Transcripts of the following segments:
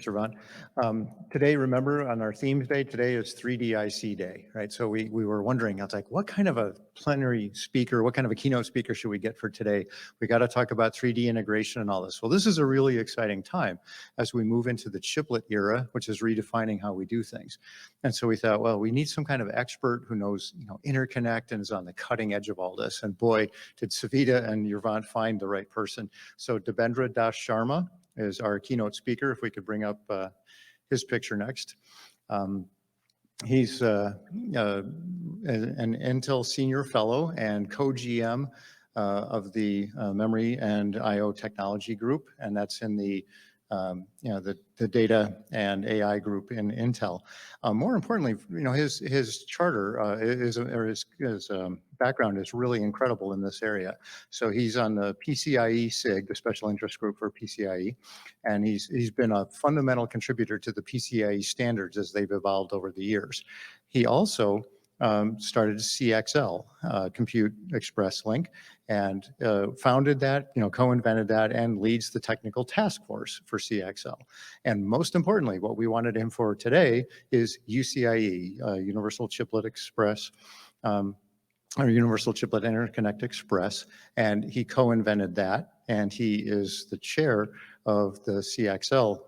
Thanks, Ravon. Today, remember, on our themes day, today is 3DIC day, right? So we were wondering, I was like, what kind of a plenary speaker, what kind of a keynote speaker should we get for today? We got to talk about 3D integration and all this. Well, this is a really exciting time as we move into the chiplet era, which is redefining how we do things. And so we thought, well, we need some kind of expert who knows, interconnect and is on the cutting edge of all this. And boy, did Savita and Yervant find the right person. So Debendra Das Sharma is our keynote speaker. If we could bring up his picture next. He's an Intel Senior Fellow and co-GM of the Memory and I/O Technology Group, and that's in the the data and AI group in Intel. More importantly, his charter his background is really incredible in this area. So he's on the PCIe SIG, the Special Interest Group for PCIe, and he's been a fundamental contributor to the PCIe standards as they've evolved over the years. He also started CXL, Compute Express Link, and founded that, co-invented that, and leads the technical task force for CXL. And most importantly, what we wanted him for today is UCIe, Universal Chiplet Express, or Universal Chiplet Interconnect Express, and he co-invented that, and he is the chair of the CXL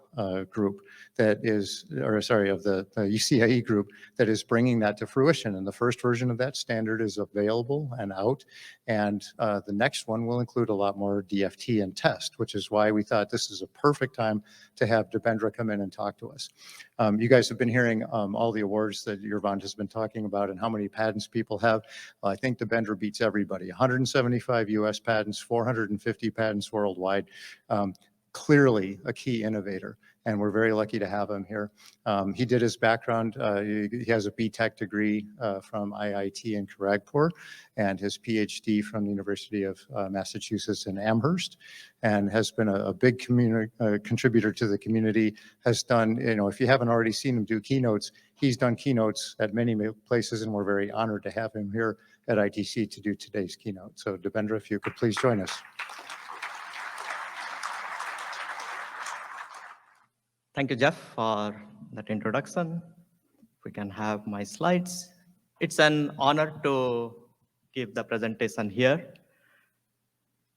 group that is, or sorry, of the UCIe group that is bringing that to fruition. And the first version of that standard is available and out. And the next one will include a lot more DFT and test, which is why we thought this is a perfect time to have Debendra come in and talk to us. You guys have been hearing all the awards that Yervant has been talking about and how many patents people have. Well, I think Debendra beats everybody. 175 US patents, 450 patents worldwide. Clearly a key innovator, and we're very lucky to have him here. He did his background, he has a BTech degree from IIT in Kharagpur and his PhD from the University of Massachusetts in Amherst, and has been a big contributor to the community, has done, if you haven't already seen him do keynotes, he's done keynotes at many places, and we're very honored to have him here at ITC to do today's keynote. So Debendra, if you could please join us. Thank you, Jeff, for that introduction. We can have my slides. It's an honor to give the presentation here.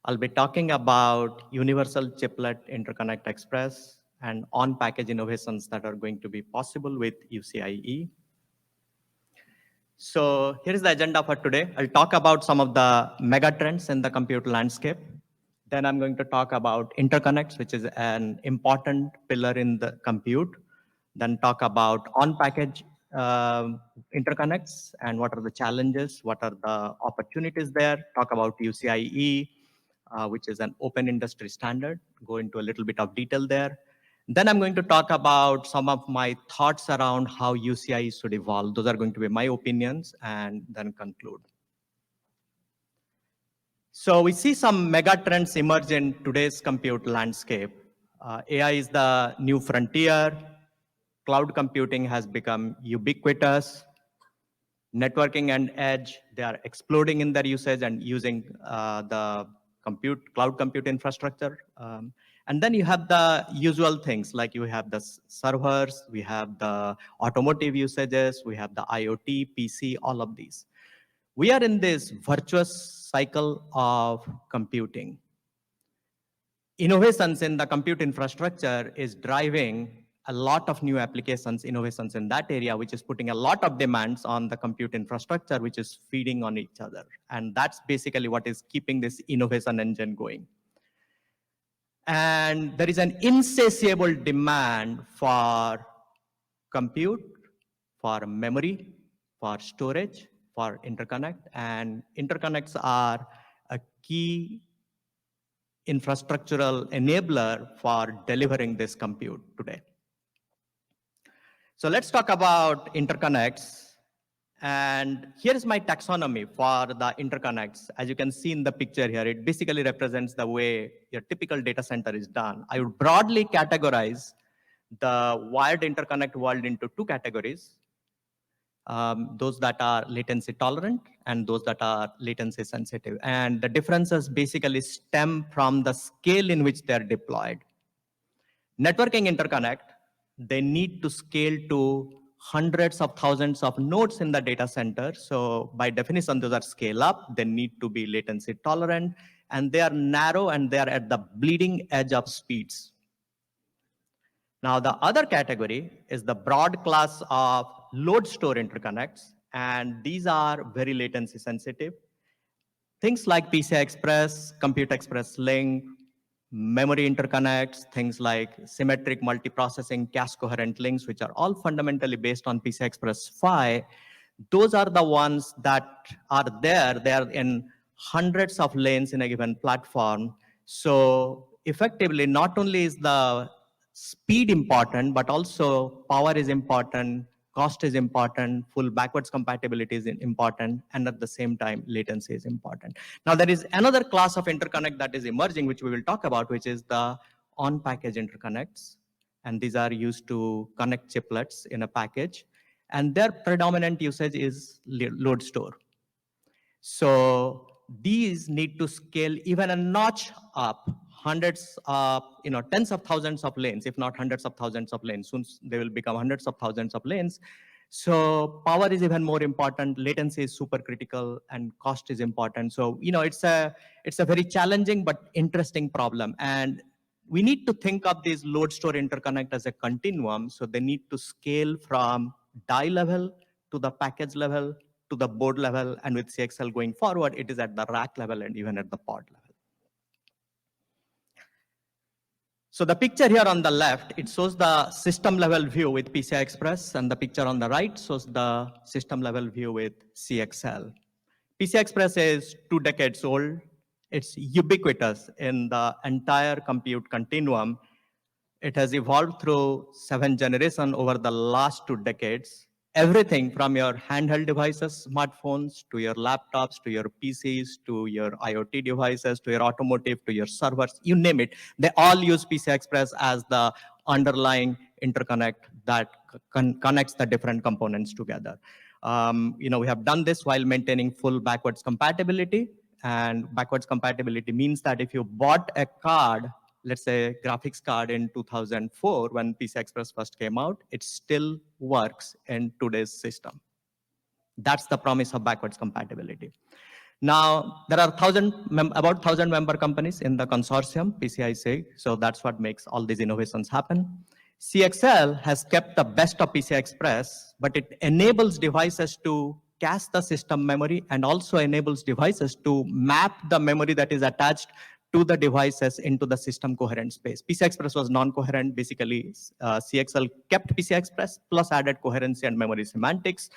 I'll be talking about Universal Chiplet Interconnect Express and on-package innovations that are going to be possible with UCIe. So here's the agenda for today. I'll talk about some of the mega trends in the compute landscape. Then I'm going to talk about interconnects, which is an important pillar in the compute. Then talk about on-package interconnects and what are the challenges, what are the opportunities there. Talk about UCIe, which is an open industry standard. Go into a little bit of detail there. Then I'm going to talk about some of my thoughts around how UCIe should evolve. Those are going to be my opinions, and then conclude. So we see some mega trends emerge in today's compute landscape. AI is the new frontier. Cloud computing has become ubiquitous. Networking and edge, they are exploding in their usage and using the cloud compute infrastructure. And then you have the usual things, like you have the servers, we have the automotive usages, we have the IoT, PC, all of these. We are in this virtuous cycle of computing. Innovations in the compute infrastructure is driving a lot of new applications, innovations in that area, which is putting a lot of demands on the compute infrastructure, which is feeding on each other. And that's basically what is keeping this innovation engine going. And there is an insatiable demand for compute, for memory, for storage, for interconnect, and interconnects are a key infrastructural enabler for delivering this compute today. So let's talk about interconnects. And here's my taxonomy for the interconnects. As you can see in the picture here, it basically represents the way your typical data center is done. I would broadly categorize the wired interconnect world into two categories. Those that are latency tolerant and those that are latency sensitive. And the differences basically stem from the scale in which they're deployed. Networking interconnect they need to scale to hundreds of thousands of nodes in the data center. So by definition, those are scale up. They need to be latency tolerant, and they are narrow, and they are at the bleeding edge of speeds. Now, the other category is the broad class of load store interconnects, and these are very latency sensitive. Things like PCI Express, Compute Express Link, memory interconnects, things like symmetric multiprocessing cache coherent links, which are all fundamentally based on PCI Express PHY. Those are the ones that are there. They are in hundreds of lanes in a given platform. So effectively, not only is the speed important, but also power is important, cost is important, full backwards compatibility is important, and at the same time, latency is important. Now, there is another class of interconnect that is emerging, which we will talk about, which is the on-package interconnects. And these are used to connect chiplets in a package. And their predominant usage is load store. So these need to scale even a notch up, hundreds of, tens of thousands of lanes, if not hundreds of thousands of lanes. Soon they will become hundreds of thousands of lanes. So power is even more important, latency is super critical, and cost is important. So, it's a very challenging but interesting problem. And we need to think of these load store interconnect as a continuum. So they need to scale from die level to the package level to the board level, and with CXL going forward, it is at the rack level and even at the pod level. So the picture here on the left, it shows the system level view with PCI Express, and the picture on the right shows the system level view with CXL. PCI Express is 2 decades old. It's ubiquitous in the entire compute continuum. It has evolved through 7 generations over the last 2 decades. Everything from your handheld devices, smartphones, to your laptops, to your PCs, to your IoT devices, to your automotive, to your servers, you name it. They all use PCI Express as the underlying interconnect that connects the different components together. We have done this while maintaining full backwards compatibility. And backwards compatibility means that if you bought a card, let's say graphics card in 2004 when PCI Express first came out, it still works in today's system. That's the promise of backwards compatibility. Now, there are about 1,000 member companies in the consortium, PCI-SIG, so that's what makes all these innovations happen. CXL has kept the best of PCI Express, but it enables devices to cache the system memory and also enables devices to map the memory that is attached to the devices into the system coherent space. PCI Express was non-coherent. Basically, CXL kept PCI Express plus added coherency and memory semantics.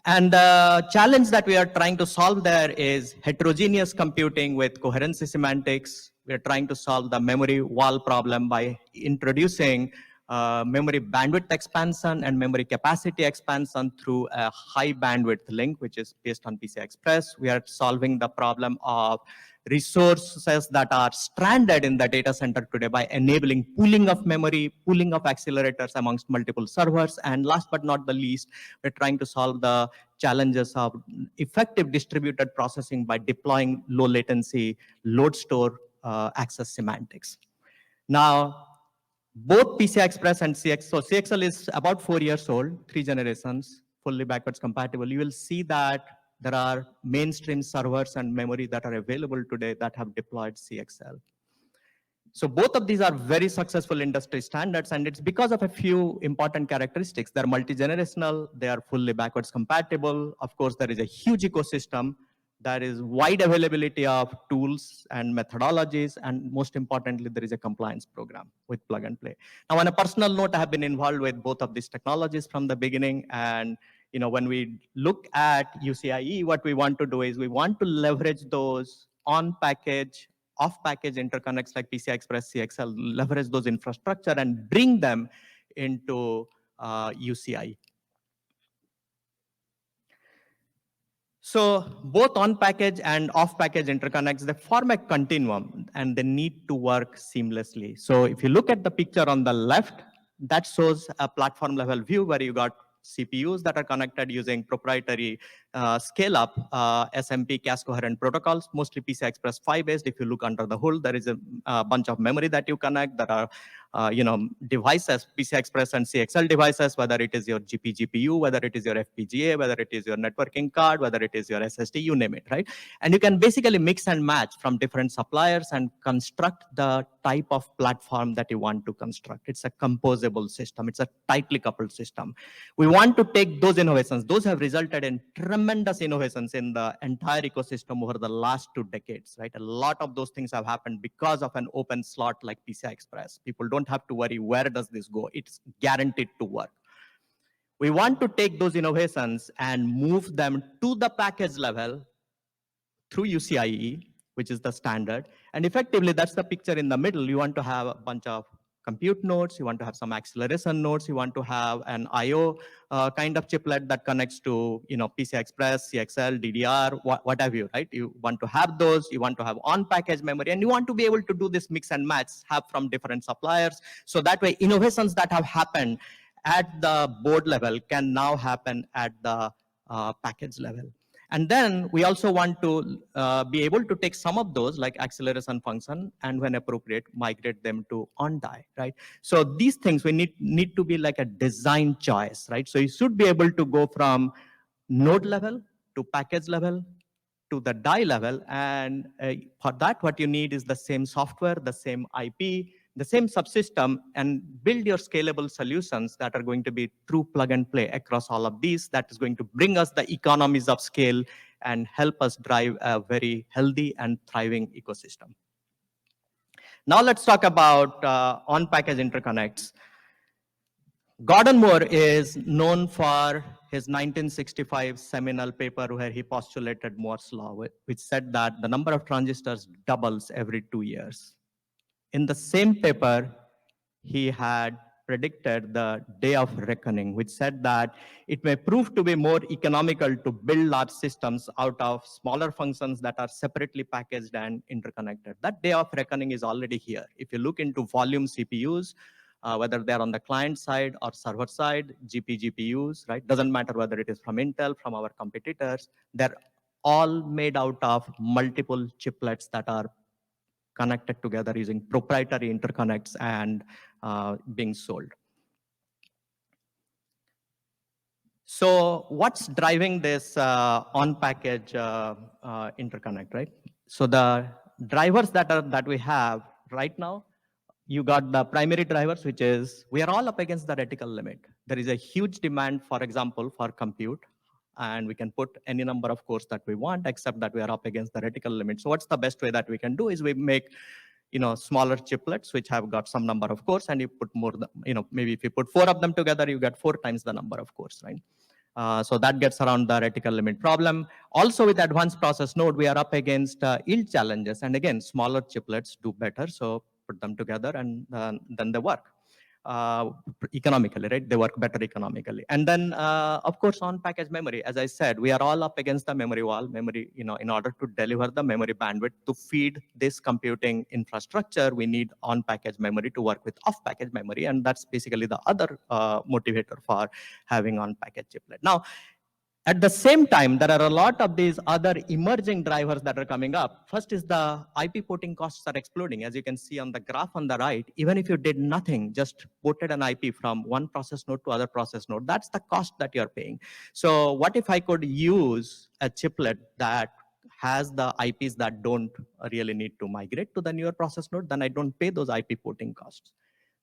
And the challenge that we are trying to solve there is heterogeneous computing with coherency semantics. We are trying to solve the memory wall problem by introducing memory bandwidth expansion and memory capacity expansion through a high bandwidth link, which is based on PCI Express. We are solving the problem of resources that are stranded in the data center today by enabling pooling of memory, pooling of accelerators amongst multiple servers. And last but not the least, we're trying to solve the challenges of effective distributed processing by deploying low latency load store access semantics. Now, both PCI Express and CXL, so CXL is about 4 years old, 3 generations, fully backwards compatible. You will see that there are mainstream servers and memory that are available today that have deployed CXL. So both of these are very successful industry standards, and it's because of a few important characteristics. They're multi-generational, they are fully backwards compatible. Of course, there is a huge ecosystem. There is wide availability of tools and methodologies, and most importantly, there is a compliance program with plug and play. Now, on a personal note, I have been involved with both of these technologies from the beginning, and when we look at UCIe, what we want to do is we want to leverage those on-package, off-package interconnects like PCI Express, CXL, leverage those infrastructure and bring them into UCIe. So both on-package and off-package interconnects, they form a continuum and they need to work seamlessly. So if you look at the picture on the left, that shows a platform level view where you got CPUs that are connected using proprietary scale-up SMP cache coherent protocols, mostly PCI Express PHY based. If you look under the hood, there is a bunch of memory that you connect. There are devices, PCI Express and CXL devices, whether it is your GPU, whether it is your FPGA, whether it is your networking card, whether it is your SSD, you name it, right? And you can basically mix and match from different suppliers and construct the type of platform that you want to construct. It's a composable system. It's a tightly coupled system. We want to take those innovations. Those have resulted in tremendous innovations in the entire ecosystem over the last 2 decades, right? A lot of those things have happened because of an open slot like PCI Express. People don't have to worry, where does this go? It's guaranteed to work. We want to take those innovations and move them to the package level through UCIe, which is the standard. And effectively, that's the picture in the middle. You want to have a bunch of compute nodes, you want to have some acceleration nodes, you want to have an IO kind of chiplet that connects to PCI Express, CXL, DDR, what have you, right? You want to have those, you want to have on-package memory, and you want to be able to do this mix and match, have from different suppliers. So that way, innovations that have happened at the board level can now happen at the package level. And then we also want to be able to take some of those like acceleration function and when appropriate, migrate them to on-die, right? So these things we need to be like a design choice, right? So you should be able to go from node level to package level to the die level. And for that, what you need is the same software, the same IP, the same subsystem, and build your scalable solutions that are going to be true plug and play across all of these. That is going to bring us the economies of scale and help us drive a very healthy and thriving ecosystem. Now let's talk about on-package interconnects. Gordon Moore is known for his 1965 seminal paper where he postulated Moore's law, which said that the number of transistors doubles every 2 years. In the same paper, he had predicted the day of reckoning, which said that it may prove to be more economical to build large systems out of smaller functions that are separately packaged and interconnected. That day of reckoning is already here. If you look into volume CPUs, whether they're on the client side or server side, GPUs, right? Doesn't matter whether it is from Intel, from our competitors, they're all made out of multiple chiplets that are connected together using proprietary interconnects and being sold. So what's driving this on-package interconnect, right? So the drivers that we have right now, you got the primary drivers, which is we are all up against the reticle limit. There is a huge demand, for example, for compute, and we can put any number of cores that we want, except that we are up against the reticle limit. So what's the best way that we can do is we make smaller chiplets which have got some number of cores, and you put more, maybe if you put 4 of them together, you get 4 times the number of cores, right? So that gets around the reticle limit problem. Also with advanced process node, we are up against yield challenges. And again, smaller chiplets do better. So put them together and then they work economically, right? They work better economically. And then, of course, on-package memory. As I said, we are all up against the memory wall. Memory, in order to deliver the memory bandwidth to feed this computing infrastructure, we need on-package memory to work with off-package memory. And that's basically the other motivator for having on-package chiplet. Now, at the same time, there are a lot of these other emerging drivers that are coming up. First is the IP porting costs are exploding. As you can see on the graph on the right, even if you did nothing, just ported an IP from one process node to other process node, that's the cost that you're paying. So what if I could use a chiplet that has the IPs that don't really need to migrate to the newer process node? Then I don't pay those IP porting costs.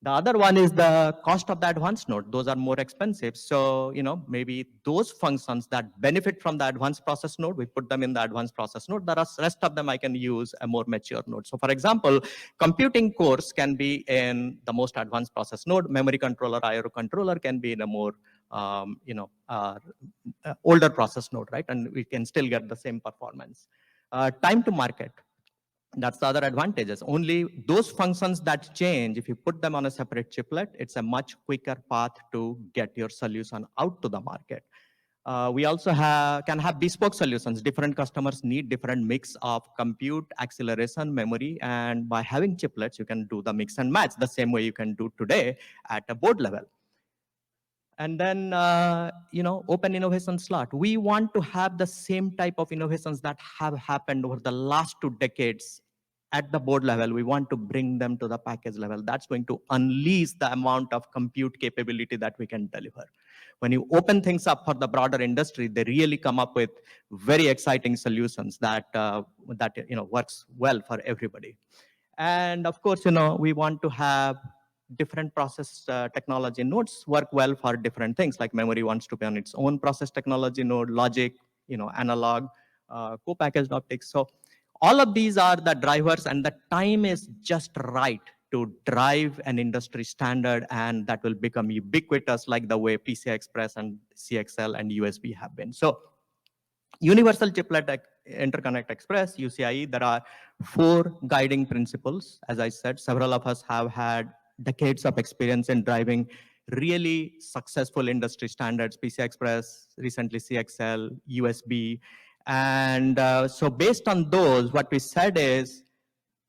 The other one is the cost of the advanced node. Those are more expensive. So, maybe those functions that benefit from the advanced process node, we put them in the advanced process node. The rest of them I can use a more mature node. So for example, computing cores can be in the most advanced process node. Memory controller, IO controller can be in a more, older process node, right? And we can still get the same performance. Time to market. That's the other advantages. Only those functions that change, if you put them on a separate chiplet, it's a much quicker path to get your solution out to the market. We also can have bespoke solutions. Different customers need different mix of compute, acceleration, memory, and by having chiplets, you can do the mix and match the same way you can do today at a board level. And then, open innovation slot. We want to have the same type of innovations that have happened over the last 2 decades at the board level, we want to bring them to the package level. That's going to unleash the amount of compute capability that we can deliver. When you open things up for the broader industry, they really come up with very exciting solutions that works well for everybody. And of course, we want to have different process technology nodes work well for different things. Like memory wants to be on its own process technology node, logic, analog, co-packaged optics. So all of these are the drivers, and the time is just right to drive an industry standard, and that will become ubiquitous like the way PCI Express and CXL and USB have been. So Universal Chiplet Interconnect Express, UCIe, there are 4 guiding principles. As I said, several of us have had decades of experience in driving really successful industry standards, PCI Express, recently CXL, USB. And so based on those, what we said is,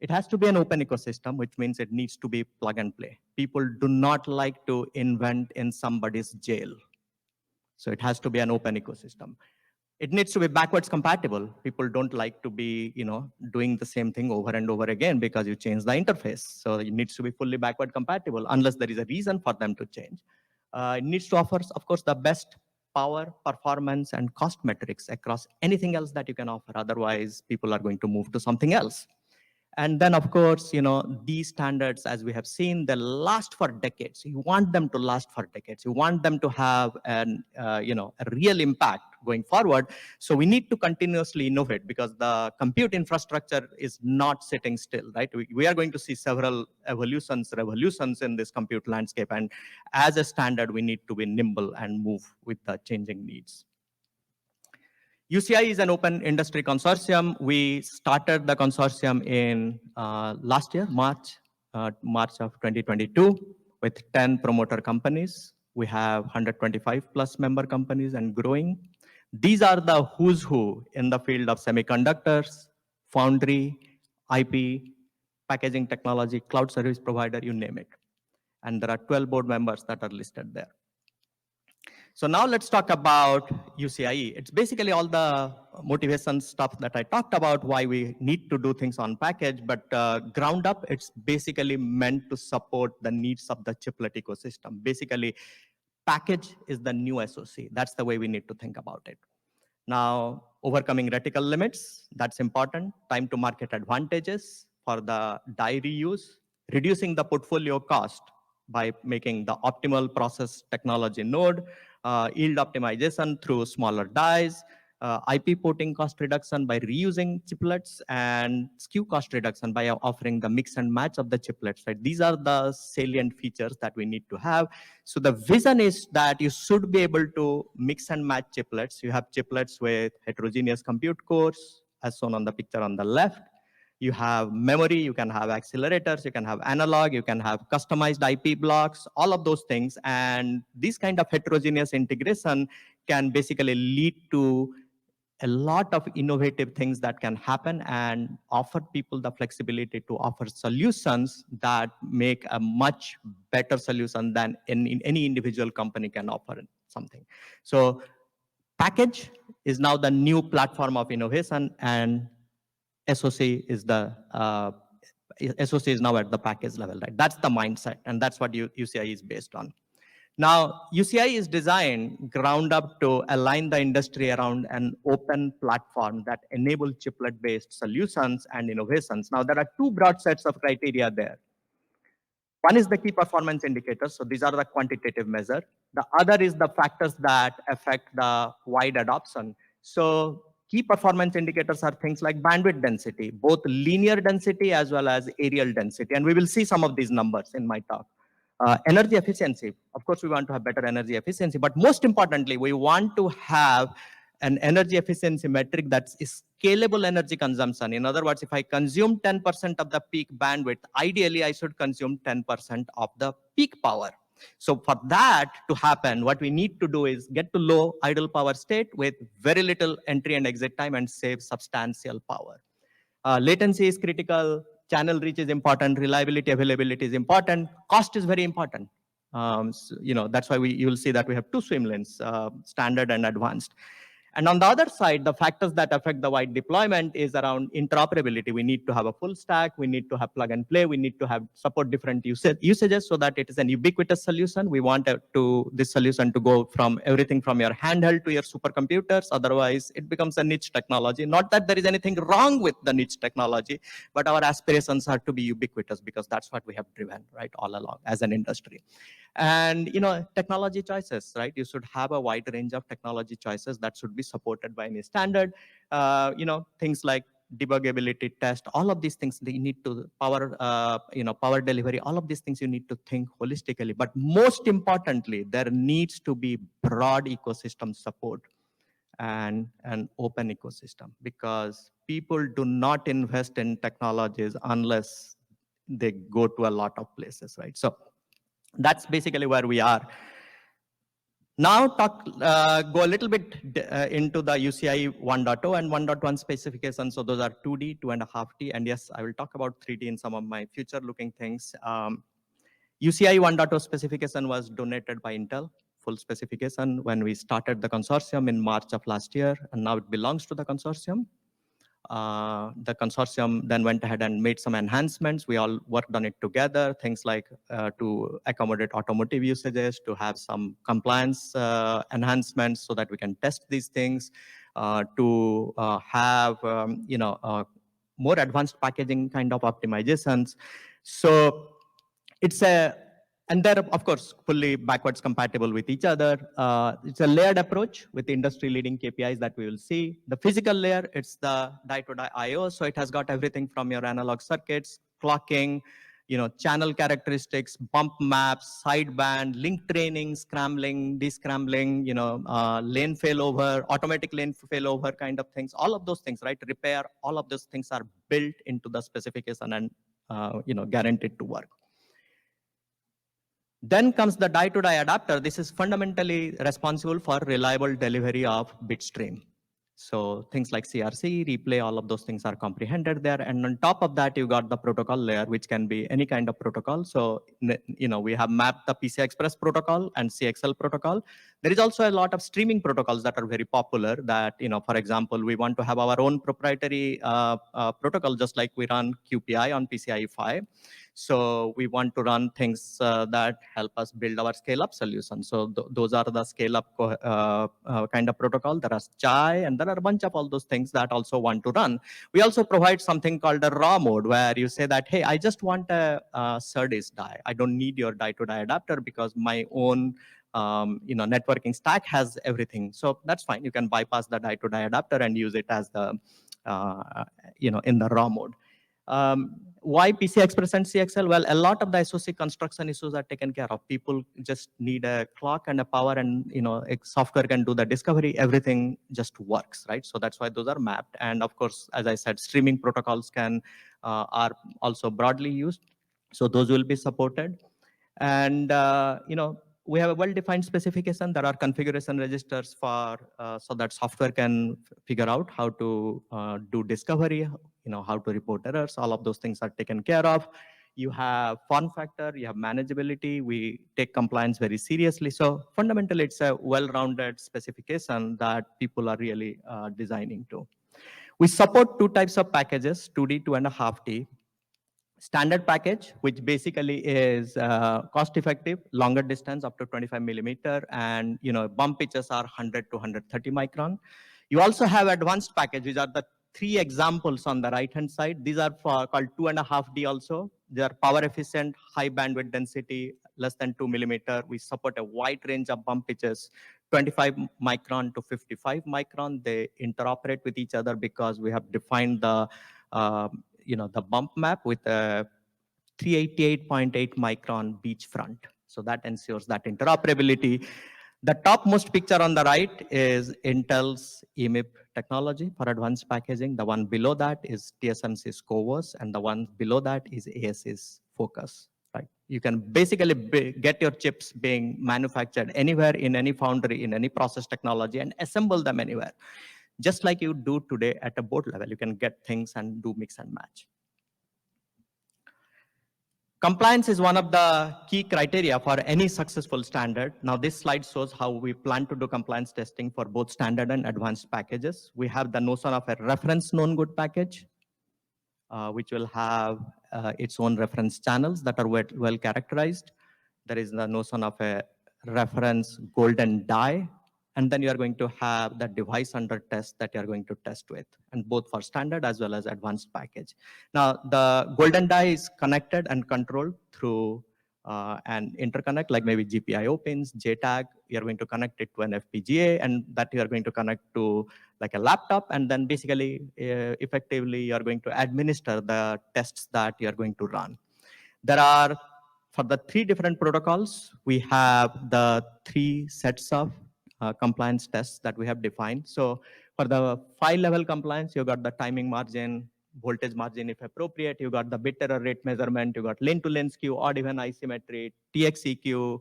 it has to be an open ecosystem, which means it needs to be plug and play. People do not like to invent in somebody's jail. So it has to be an open ecosystem. It needs to be backwards compatible. People don't like to be, doing the same thing over and over again because you change the interface. So it needs to be fully backward compatible unless there is a reason for them to change. It needs to offer, of course, the best power, performance, and cost metrics across anything else that you can offer. Otherwise, people are going to move to something else. And then, of course, these standards, as we have seen, they last for decades. You want them to last for decades. You want them to have a real impact going forward. So we need to continuously innovate because the compute infrastructure is not sitting still, right? We are going to see several revolutions in this compute landscape. And as a standard, we need to be nimble and move with the changing needs. UCIe is an open industry consortium. We started the consortium in last year, March of 2022, with 10 promoter companies. We have 125 plus member companies and growing. These are the who's who in the field of semiconductors, foundry, IP, packaging technology, cloud service provider, you name it. And there are 12 board members that are listed there. So now let's talk about UCIe. It's basically all the motivation stuff that I talked about, why we need to do things on package, but ground up, it's basically meant to support the needs of the chiplet ecosystem. Basically, package is the new SoC. That's the way we need to think about it. Now, overcoming reticle limits, that's important. Time to market advantages for the die reuse, reducing the portfolio cost by making the optimal process technology node, yield optimization through smaller dies, IP porting cost reduction by reusing chiplets, and SKU cost reduction by offering the mix and match of the chiplets, right? These are the salient features that we need to have. So the vision is that you should be able to mix and match chiplets. You have chiplets with heterogeneous compute cores, as shown on the picture on the left. You have memory, you can have accelerators, you can have analog, you can have customized IP blocks, all of those things. And this kind of heterogeneous integration can basically lead to a lot of innovative things that can happen and offer people the flexibility to offer solutions that make a much better solution than any individual company can offer something. So package is now the new platform of innovation, and SoC is now at the package level, right? That's the mindset, and that's what UCIe is based on. Now, UCIe is designed ground up to align the industry around an open platform that enables chiplet-based solutions and innovations. Now, there are 2 broad sets of criteria there. One is the key performance indicators. So these are the quantitative measure. The other is the factors that affect the wide adoption. So key performance indicators are things like bandwidth density, both linear density as well as areal density. And we will see some of these numbers in my talk. Energy efficiency. Of course, we want to have better energy efficiency, but most importantly, we want to have an energy efficiency metric that's scalable energy consumption. In other words, if I consume 10% of the peak bandwidth, ideally I should consume 10% of the peak power. So for that to happen, what we need to do is get to low idle power state with very little entry and exit time and save substantial power. Latency is critical. Channel reach is important. Reliability, availability is important. Cost is very important. So, that's why you will see that we have 2 swim lanes, standard and advanced. And on the other side, the factors that affect the wide deployment is around interoperability. We need to have a full stack. We need to have plug and play. We need to have support different usages so that it is an ubiquitous solution. We want this solution to go from everything from your handheld to your supercomputers. Otherwise, it becomes a niche technology. Not that there is anything wrong with the niche technology, but our aspirations are to be ubiquitous because that's what we have driven, right, all along as an industry. And technology choices, right? You should have a wide range of technology choices that should be supported by any standard. Things like debuggability test, all of these things they need to power delivery, all of these things you need to think holistically. But most importantly, there needs to be broad ecosystem support and an open ecosystem, because people do not invest in technologies unless they go to a lot of places, right? So that's basically where we are. Now go a little bit into the UCIe 1.0 and 1.1 specifications. So those are 2D, 2.5D, and yes, I will talk about 3D in some of my future-looking things. UCIe 1.0 specification was donated by Intel, full specification, when we started the consortium in March of last year, and now it belongs to the consortium. The consortium then went ahead and made some enhancements. We all worked on it together, things like to accommodate automotive usages, to have some compliance enhancements so that we can test these things, to have more advanced packaging kind of optimizations. So it's and they're, of course, fully backwards compatible with each other. It's a layered approach with industry-leading KPIs that we will see. The physical layer, it's the die-to-die I/O, so it has got everything from your analog circuits, clocking, channel characteristics, bump maps, sideband, link training, scrambling, descrambling, lane failover, automatic lane failover kind of things. All of those things, right? Repair, all of those things are built into the specification and guaranteed to work. Then comes the die-to-die adapter. This is fundamentally responsible for reliable delivery of bit stream. So things like CRC, replay, all of those things are comprehended there. And on top of that, you got the protocol layer, which can be any kind of protocol. So, we have mapped the PCI Express protocol and CXL protocol. There is also a lot of streaming protocols that are very popular that, for example, we want to have our own proprietary protocol, just like we run QPI on PCIe 5. So we want to run things that help us build our scale-up solution. So those are the scale-up kind of protocol. There are CHI, and there are a bunch of all those things that also want to run. We also provide something called a raw mode, where you say that, hey, I just want a SerDes die. I don't need your die-to-die adapter because my own networking stack has everything. So that's fine. You can bypass the die-to-die adapter and use it as the, in the raw mode. Why PCI Express and CXL? Well, a lot of the SoC construction issues are taken care of. People just need a clock and a power, and software can do the discovery. Everything just works, right? So that's why those are mapped. And of course, as I said, streaming protocols are also broadly used. So those will be supported. And we have a well-defined specification. There are configuration registers for so that software can figure out how to do discovery, how to report errors. All of those things are taken care of. You have form factor, you have manageability. We take compliance very seriously. So fundamentally, it's a well-rounded specification that people are really designing to. We support two types of packages, 2D, 2.5D. Standard package, which basically is cost-effective, longer distance up to 25 millimeter, and bump pitches are 100 to 130 micron. You also have advanced package, which are the three examples on the right-hand side. These are called 2.5D also. They are power efficient, high bandwidth density, less than 2 millimeter. We support a wide range of bump pitches, 25 micron to 55 micron. They interoperate with each other because we have defined the the bump map with a 388.8 micron beach front. So that ensures that interoperability. The topmost picture on the right is Intel's EMIB technology for advanced packaging. The one below that is TSMC's CoWoS, and the one below that is ASE's Focus. Right? You can basically get your chips being manufactured anywhere in any foundry, in any process technology, and assemble them anywhere. Just like you do today at a board level, you can get things and do mix and match. Compliance is one of the key criteria for any successful standard. Now, this slide shows how we plan to do compliance testing for both standard and advanced packages. We have the notion of a reference known good package, which will have its own reference channels that are well characterized. There is the notion of a reference golden die, and then you are going to have the device under test that you are going to test with, and both for standard as well as advanced package. Now, the golden die is connected and controlled through an interconnect, like maybe GPIO pins, JTAG. You're going to connect it to an FPGA, and that you are going to connect to like a laptop, and then basically, effectively, you're going to administer the tests that you're going to run. There are, for the 3 different protocols, we have the 3 sets of compliance tests that we have defined. So for the 5-level compliance, you got the timing margin, voltage margin if appropriate, you got the bit error rate measurement, you got lane-to-lane skew, odd-even asymmetry, TXEQ,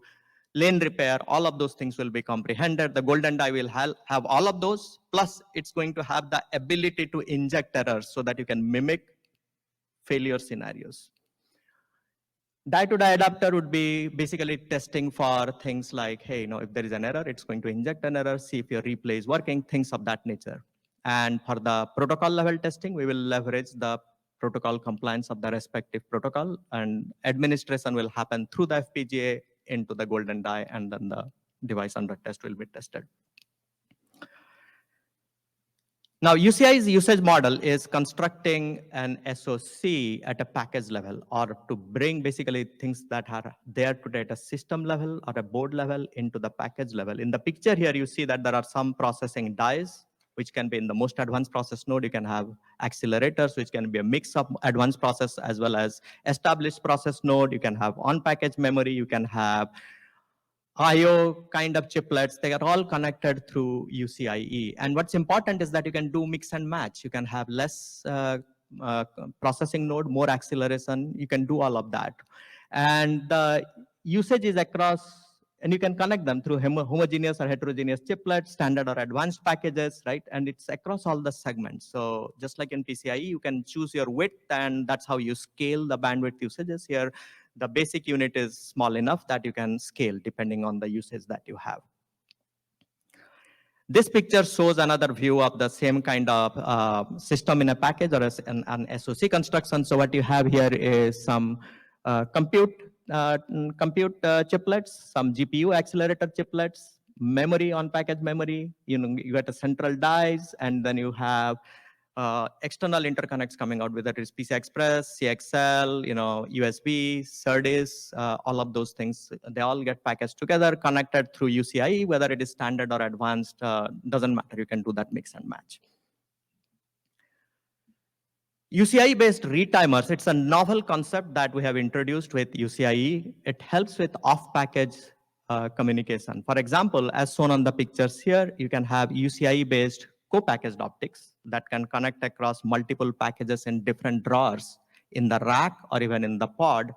lane repair, all of those things will be comprehended. The golden die will have all of those, plus it's going to have the ability to inject errors so that you can mimic failure scenarios. Die-to-die adapter would be basically testing for things like, hey, if there is an error, it's going to inject an error, see if your replay is working, things of that nature. And for the protocol level testing, we will leverage the protocol compliance of the respective protocol, and administration will happen through the FPGA into the golden die, and then the device under test will be tested. Now, UCIe's usage model is constructing an SoC at a package level, or to bring basically things that are there today at a system level or a board level into the package level. In the picture here, you see that there are some processing dies, which can be in the most advanced process node. You can have accelerators, which can be a mix of advanced process as well as established process node. You can have on-package memory. You can have IO kind of chiplets. They are all connected through UCIe. And what's important is that you can do mix and match. You can have less processing node, more acceleration. You can do all of that. And the usage is across, and you can connect them through homogeneous or heterogeneous chiplets, standard or advanced packages, right? And it's across all the segments. So just like in PCIe, you can choose your width, and that's how you scale the bandwidth usages. Here, the basic unit is small enough that you can scale depending on the usage that you have. This picture shows another view of the same kind of system in a package or an SoC construction. So what you have here is some compute chiplets, some GPU accelerator chiplets, memory on package memory. You got a central dies, and then you have external interconnects coming out, whether it is PCI Express, CXL, USB, SerDes, all of those things. They all get packaged together, connected through UCIe, whether it is standard or advanced, doesn't matter. You can do that mix and match. UCIe-based retimers, it's a novel concept that we have introduced with UCIe. It helps with off-package communication. For example, as shown on the pictures here, you can have UCIe-based co-packaged optics that can connect across multiple packages in different drawers in the rack or even in the pod.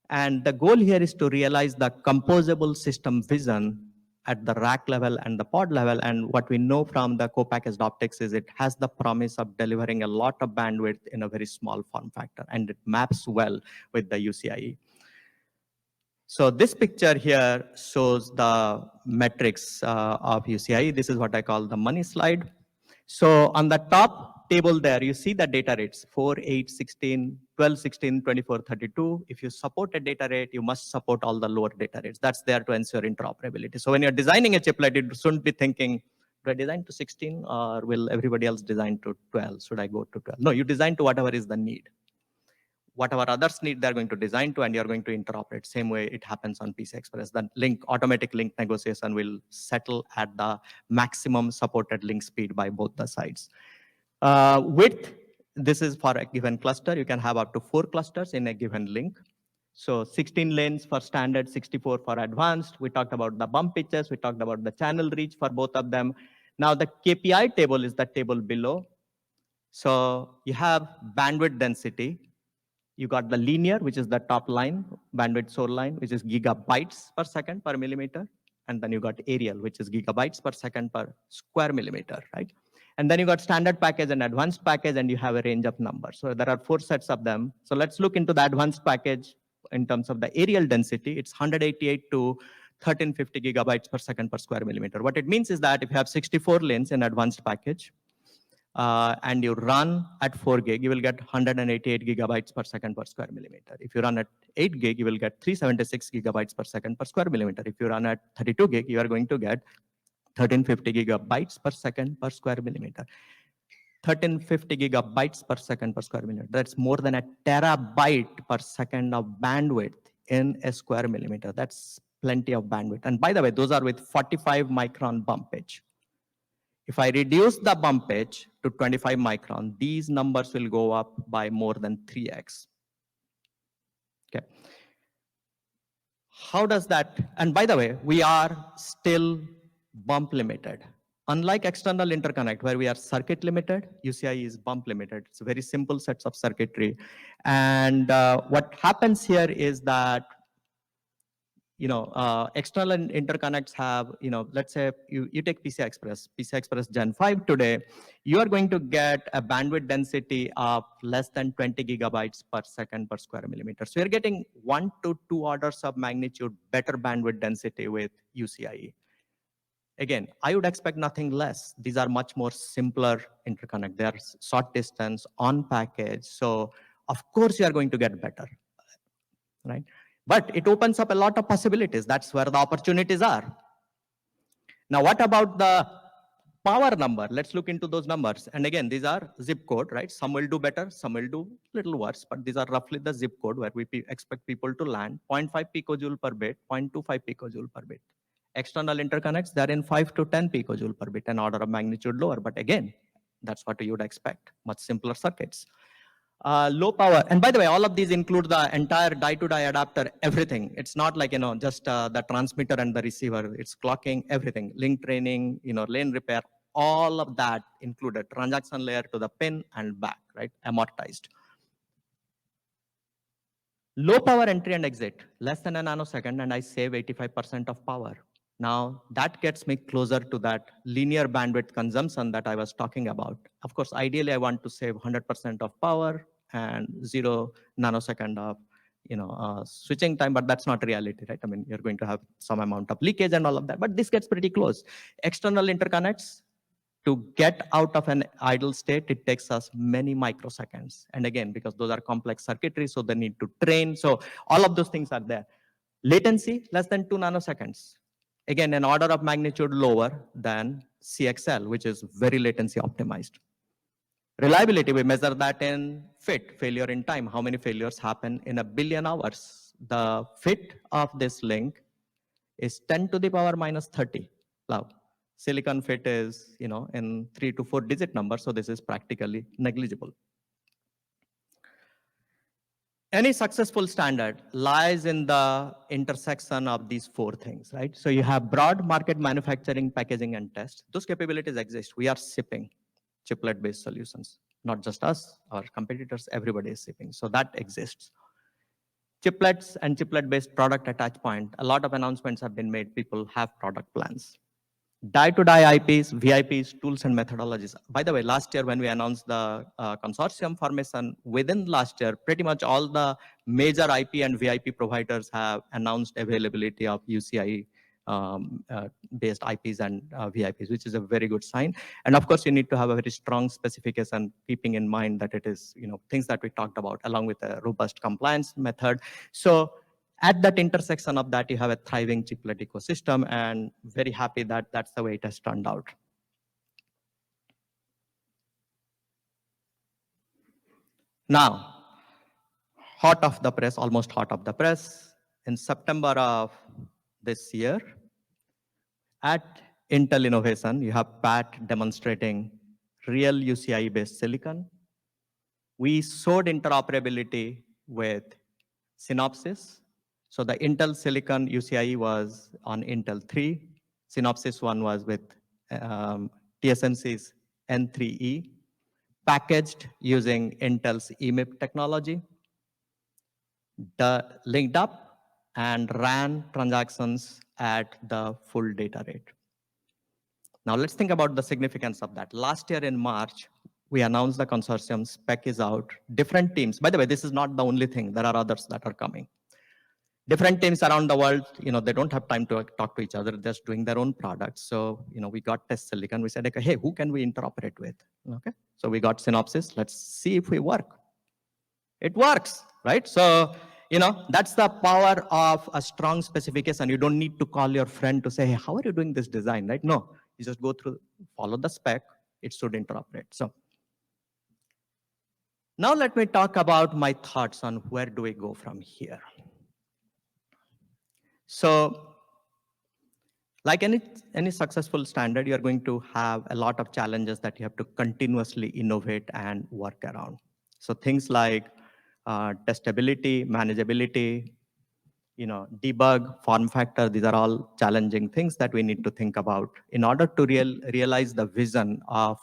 And the goal here is to realize the composable system vision at the rack level and the pod level. And what we know from the co-packaged optics is it has the promise of delivering a lot of bandwidth in a very small form factor, and it maps well with the UCIe. So this picture here shows the metrics of UCIe. This is what I call the money slide. So on the top table there, you see the data rates, 4, 8, 16, 12, 16, 24, 32. If you support a data rate, you must support all the lower data rates. That's there to ensure interoperability. So when you're designing a chiplet, you shouldn't be thinking, do I design to 16 or will everybody else design to 12? Should I go to 12? No, you design to whatever is the need. Whatever others need, they're going to design to, and you're going to interoperate. Same way it happens on PCI Express. The automatic link negotiation will settle at the maximum supported link speed by both the sides. Width, this is for a given cluster. You can have up to 4 clusters in a given link. So 16 lanes for standard, 64 for advanced. We talked about the bump pitches. We talked about the channel reach for both of them. Now the KPI table is the table below. So you have bandwidth density. You got the linear, which is the top line, bandwidth source line, which is gigabytes per second per millimeter. And then you got aerial, which is gigabytes per second per square millimeter, right? And then you got standard package and advanced package, and you have a range of numbers. So there are 4 sets of them. So let's look into the advanced package in terms of the areal density, it's 188 to 1350 gigabytes per second per square millimeter. What it means is that if you have 64 lanes in advanced package, and you run at 4 gig, you will get 188 gigabytes per second per square millimeter. If you run at 8 gig, you will get 376 gigabytes per second per square millimeter. If you run at 32 gig, you are going to get 1350 gigabytes per second per square millimeter. 1350 gigabytes per second per square millimeter. That's more than a terabyte per second of bandwidth in a square millimeter. That's plenty of bandwidth. And by the way, those are with 45 micron bump pitch. If I reduce the bump pitch to 25 micron, these numbers will go up by more than 3x. Okay. How does that, and by the way, we are still bump limited. Unlike external interconnect, where we are circuit limited, UCIe is bump limited. It's very simple sets of circuitry. And what happens here is that external interconnects have, let's say you take PCI Express Gen 5 today, you are going to get a bandwidth density of less than 20 gigabytes per second per square millimeter. So you're getting 1 to 2 orders of magnitude better bandwidth density with UCIe. Again, I would expect nothing less. These are much more simpler interconnect. They are short distance, on package. So of course you are going to get better, right? But it opens up a lot of possibilities. That's where the opportunities are. Now, what about the power number? Let's look into those numbers. And again, these are zip code, right? Some will do better, some will do a little worse, but these are roughly the zip code where we expect people to land. 0.5 picojoule per bit, 0.25 picojoule per bit. External interconnects, they're in 5 to 10 picojoule per bit, an order of magnitude lower. But again, that's what you would expect, much simpler circuits. Low power, and by the way, all of these include the entire die-to-die adapter, everything. It's not like, just the transmitter and the receiver. It's clocking, everything. Link training, lane repair, all of that included. Transaction layer to the pin and back, right? Amortized. Low power entry and exit, less than a nanosecond, and I save 85% of power. Now, that gets me closer to that linear bandwidth consumption that I was talking about. Of course, ideally, I want to save 100% of power and 0 nanosecond of switching time, but that's not reality, right? I mean, you're going to have some amount of leakage and all of that, but this gets pretty close. External interconnects, to get out of an idle state, it takes us many microseconds. And again, because those are complex circuitry, so they need to train. So all of those things are there. Latency, less than 2 nanoseconds. Again, an order of magnitude lower than CXL, which is very latency optimized. Reliability, we measure that in FIT, failure in time. How many failures happen in a billion hours? The FIT of this link is 10 to the power minus 30. Now, silicon FIT is, in 3 to 4 digit number, so this is practically negligible. Any successful standard lies in the intersection of these 4 things, right? So you have broad market manufacturing, packaging, and test. Those capabilities exist. We are shipping chiplet-based solutions. Not just us, our competitors, everybody is shipping. So that exists. Chiplets and chiplet-based product attach point. A lot of announcements have been made. People have product plans. Die-to-die IPs, VIPs, tools and methodologies. By the way, last year when we announced the consortium formation, within last year, pretty much all the major IP and VIP providers have announced availability of UCIe based IPs and VIPs, which is a very good sign. And of course, you need to have a very strong specification, keeping in mind that it is, things that we talked about, along with a robust compliance method. So at that intersection of that, you have a thriving chiplet ecosystem, and very happy that that's the way it has turned out. Now, hot off the press, almost hot off the press, in September of this year, at Intel Innovation, you have Pat demonstrating real UCIe-based silicon. We showed interoperability with Synopsys. So the Intel Silicon UCIe was on Intel 3. Synopsys one was with TSMC's N3E, packaged using Intel's EMIB technology, linked up and ran transactions at the full data rate. Now let's think about the significance of that. Last year in March, we announced the consortium, spec is out, different teams. By the way, this is not the only thing. There are others that are coming. Different teams around the world, they don't have time to talk to each other, just doing their own products. So, we got test silicon. We said, okay, hey, who can we interoperate with? Okay. So we got Synopsys. Let's see if we work. It works, right? So, that's the power of a strong specification. You don't need to call your friend to say, hey, how are you doing this design, right? No, you just go through, follow the spec, it should interoperate. So now let me talk about my thoughts on where do we go from here. So like any successful standard, you're going to have a lot of challenges that you have to continuously innovate and work around. So things like testability, manageability, debug, form factor, these are all challenging things that we need to think about in order to realize the vision of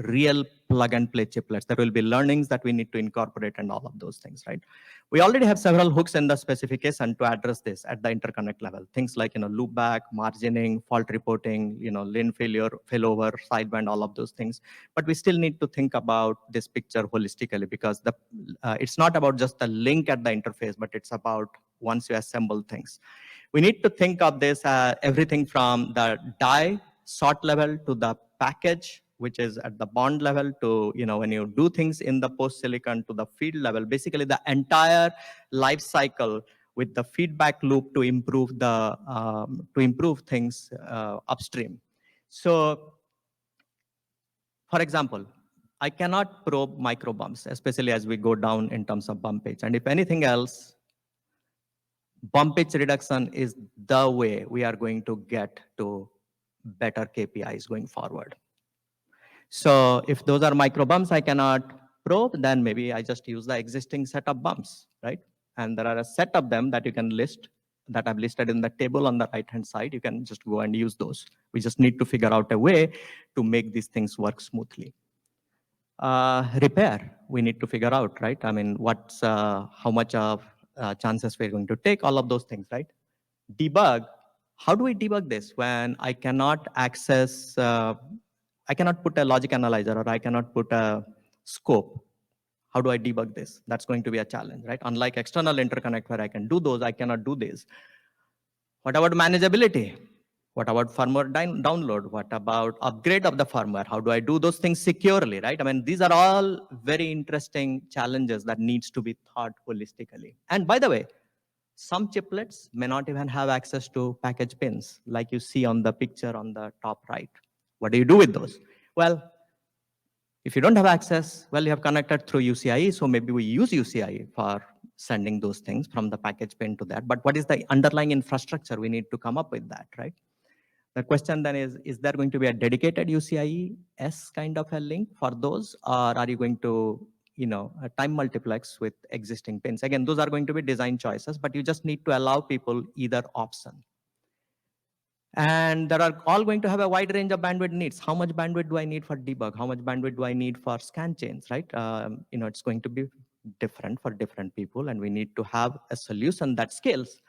real plug and play chiplets. There will be learnings that we need to incorporate and all of those things, right? We already have several hooks in the specification to address this at the interconnect level. Things like, loopback, margining, fault reporting, lane failure, failover, sideband, all of those things. But we still need to think about this picture holistically, because it's not about just the link at the interface, but it's about once you assemble things. We need to think of this everything from the die sort level to the package, which is at the bond level, to when you do things in the post silicon, to the field level. Basically the entire life cycle with the feedback loop to improve things upstream. So for example, I cannot probe micro bumps, especially as we go down in terms of bump pitch. And if anything else, bump pitch reduction is the way we are going to get to better KPIs going forward. So if those are micro bumps I cannot probe, then maybe I just use the existing set of bumps, right? And there are a set of them that you can list, that I've listed in the table on the right-hand side. You can just go and use those. We just need to figure out a way to make these things work smoothly. Repair, we need to figure out, right? I mean, how much of chances we're going to take, all of those things, right? Debug, how do we debug this when I cannot access, I cannot put a logic analyzer, or I cannot put a scope? How do I debug this? That's going to be a challenge, right? Unlike external interconnect where I can do those, I cannot do this. What about manageability? What about firmware download? What about upgrade of the firmware? How do I do those things securely, right? I mean, these are all very interesting challenges that needs to be thought holistically. And by the way, some chiplets may not even have access to package pins, like you see on the picture on the top right. What do you do with those? Well, if you don't have access, well, you have connected through UCIe, so maybe we use UCIe for sending those things from the package pin to that. But what is the underlying infrastructure? We need to come up with that, right? The question then is there going to be a dedicated UCIe-S kind of a link for those, or are you going to, a time multiplex with existing pins? Again, those are going to be design choices, but you just need to allow people either option. And there are all going to have a wide range of bandwidth needs. How much bandwidth do I need for debug? How much bandwidth do I need for scan chains, right? It's going to be different for different people, and we need to have a solution that scales.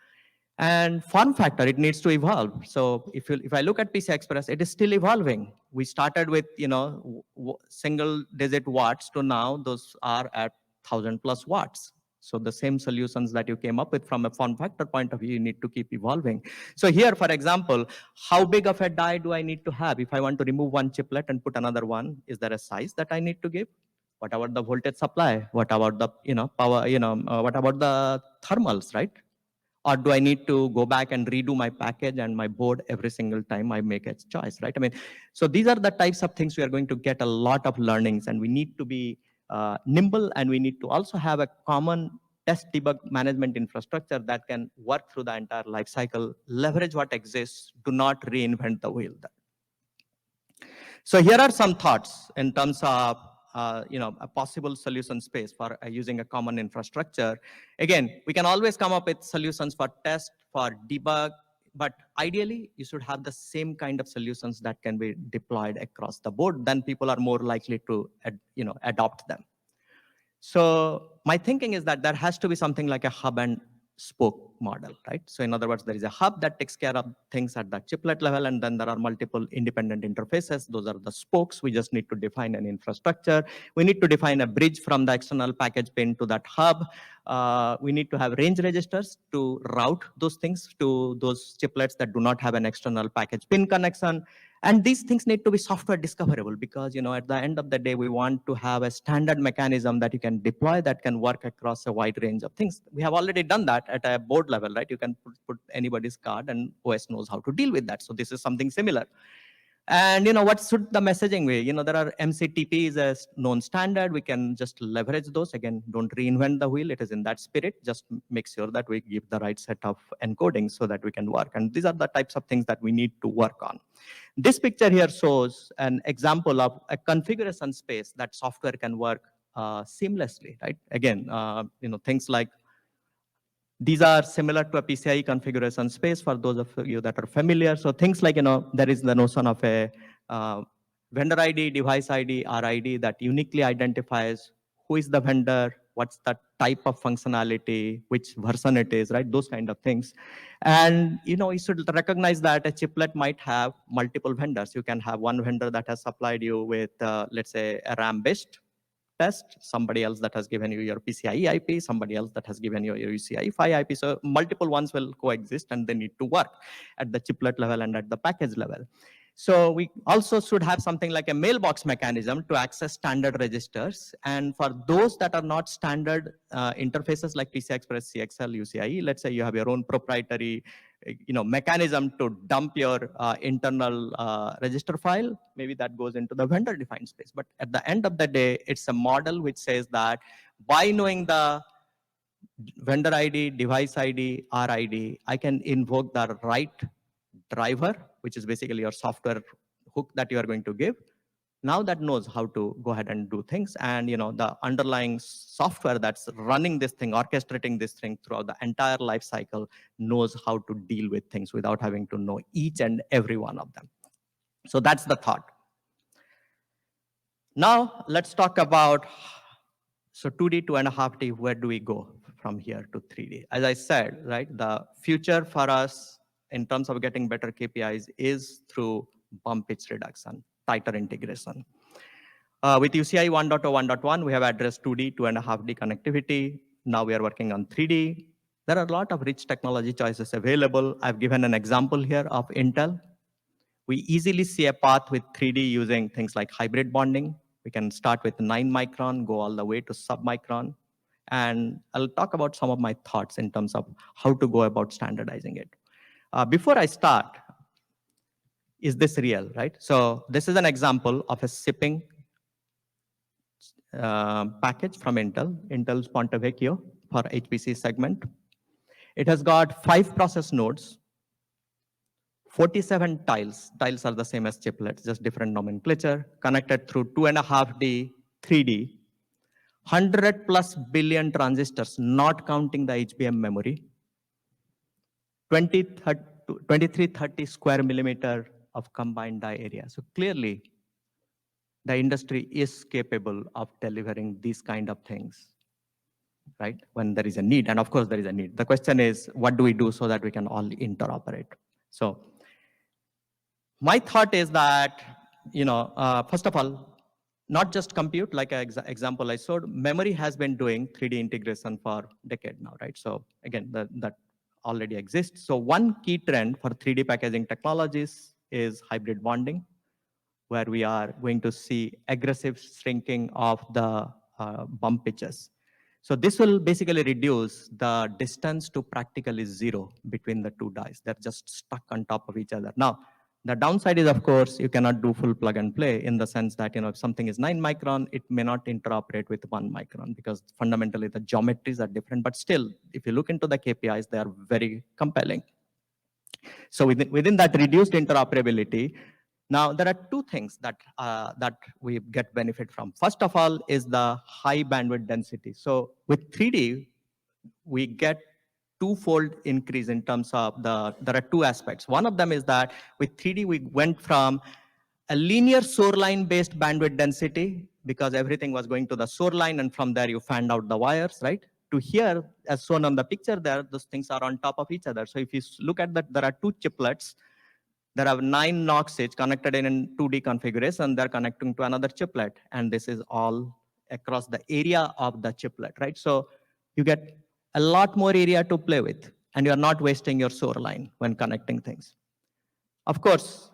And form factor, it needs to evolve. So if I look at PCI Express, it is still evolving. We started with single digit watts to now those are at 1,000+ watts. So the same solutions that you came up with from a form factor point of view, you need to keep evolving. So here, for example, how big of a die do I need to have? If I want to remove one chiplet and put another one, is there a size that I need to give? What about the voltage supply? What about the power? What about the thermals, right? Or do I need to go back and redo my package and my board every single time I make a choice, right? I mean, so these are the types of things we are going to get a lot of learnings, and we need to be nimble, and we need to also have a common test debug management infrastructure that can work through the entire life cycle, leverage what exists, do not reinvent the wheel. So here are some thoughts in terms of a possible solution space for using a common infrastructure. Again, we can always come up with solutions for test, for debug, but ideally you should have the same kind of solutions that can be deployed across the board. Then people are more likely to adopt them. So my thinking is that there has to be something like a hub and spoke model, right? So in other words, there is a hub that takes care of things at the chiplet level, and then there are multiple independent interfaces. Those are the spokes. We just need to define an infrastructure. We need to define a bridge from the external package pin to that hub. We need to have range registers to route those things to those chiplets that do not have an external package pin connection. And these things need to be software discoverable, because at the end of the day, we want to have a standard mechanism that you can deploy that can work across a wide range of things. We have already done that at a board level, right? You can put anybody's card and OS knows how to deal with that. So this is something similar. And what should the messaging be? There are MCTP is a known standard. We can just leverage those. Again, don't reinvent the wheel. It is in that spirit. Just make sure that we give the right set of encoding so that we can work. And these are the types of things that we need to work on. This picture here shows an example of a configuration space that software can work seamlessly, right? Again, things like these are similar to a PCIe configuration space for those of you that are familiar. So things like, there is the notion of a vendor ID, device ID, RID that uniquely identifies who is the vendor, what's the type of functionality, which version it is, right? Those kind of things. And, you should recognize that a chiplet might have multiple vendors. You can have one vendor that has supplied you with, let's say, a RAM-based test, somebody else that has given you your PCIe IP, somebody else that has given you your UCIe IP. So multiple ones will coexist and they need to work at the chiplet level and at the package level. So we also should have something like a mailbox mechanism to access standard registers. And for those that are not standard interfaces like PCI Express, CXL, UCIe, let's say you have your own proprietary mechanism to dump your internal register file, maybe that goes into the vendor defined space. But at the end of the day, it's a model which says that by knowing the vendor ID, device ID, RID, I can invoke the right driver, which is basically your software hook that you are going to give. Now that knows how to go ahead and do things. And the underlying software that's running this thing, orchestrating this thing throughout the entire life cycle knows how to deal with things without having to know each and every one of them. So that's the thought. Now let's talk about, so 2D, 2.5D, where do we go from here to 3D? As I said, right, the future for us in terms of getting better KPIs is through bump pitch reduction, tighter integration. With UCIe 1.0, 1.1, we have addressed 2D, 2.5D connectivity. Now we are working on 3D. There are a lot of rich technology choices available. I've given an example here of Intel. We easily see a path with 3D using things like hybrid bonding. We can start with 9 micron, go all the way to sub-micron. And I'll talk about some of my thoughts in terms of how to go about standardizing it. Before I start, is this real, right? So this is an example of a shipping package from Intel's Ponte Vecchio for HPC segment. It has got 5 process nodes, 47 tiles. Tiles are the same as chiplets, just different nomenclature, connected through 2.5D, 3D, 100+ billion transistors, not counting the HBM memory, 2330 square millimeter of combined die area. So clearly, the industry is capable of delivering these kind of things, right? When there is a need, and of course there is a need. The question is, what do we do so that we can all interoperate? So my thought is that, first of all, not just compute, like an example I showed, memory has been doing 3D integration for a decade now, right? So again, that already exists. So one key trend for 3D packaging technologies is hybrid bonding, where we are going to see aggressive shrinking of the bump pitches. So this will basically reduce the distance to practically 0 between the two dies. They're just stuck on top of each other. Now, the downside is, of course, you cannot do full plug and play in the sense that, if something is 9 micron, it may not interoperate with 1 micron because fundamentally the geometries are different. But still, if you look into the KPIs, they are very compelling. So within that reduced interoperability, now there are 2 things that we get benefit from. First of all is the high bandwidth density. So with 3D, we get 2-fold increase in terms of there are 2 aspects. One of them is that with 3D, we went from a linear shoreline based bandwidth density because everything was going to the shoreline and from there you fanned out the wires, right? to here, as shown on the picture there, those things are on top of each other. So if you look at that, there are two chiplets. There are 9 NOCs each connected in a 2D configuration. They're connecting to another chiplet. And this is all across the area of the chiplet, right? So you get a lot more area to play with. And you're not wasting your shoreline when connecting things. Of course,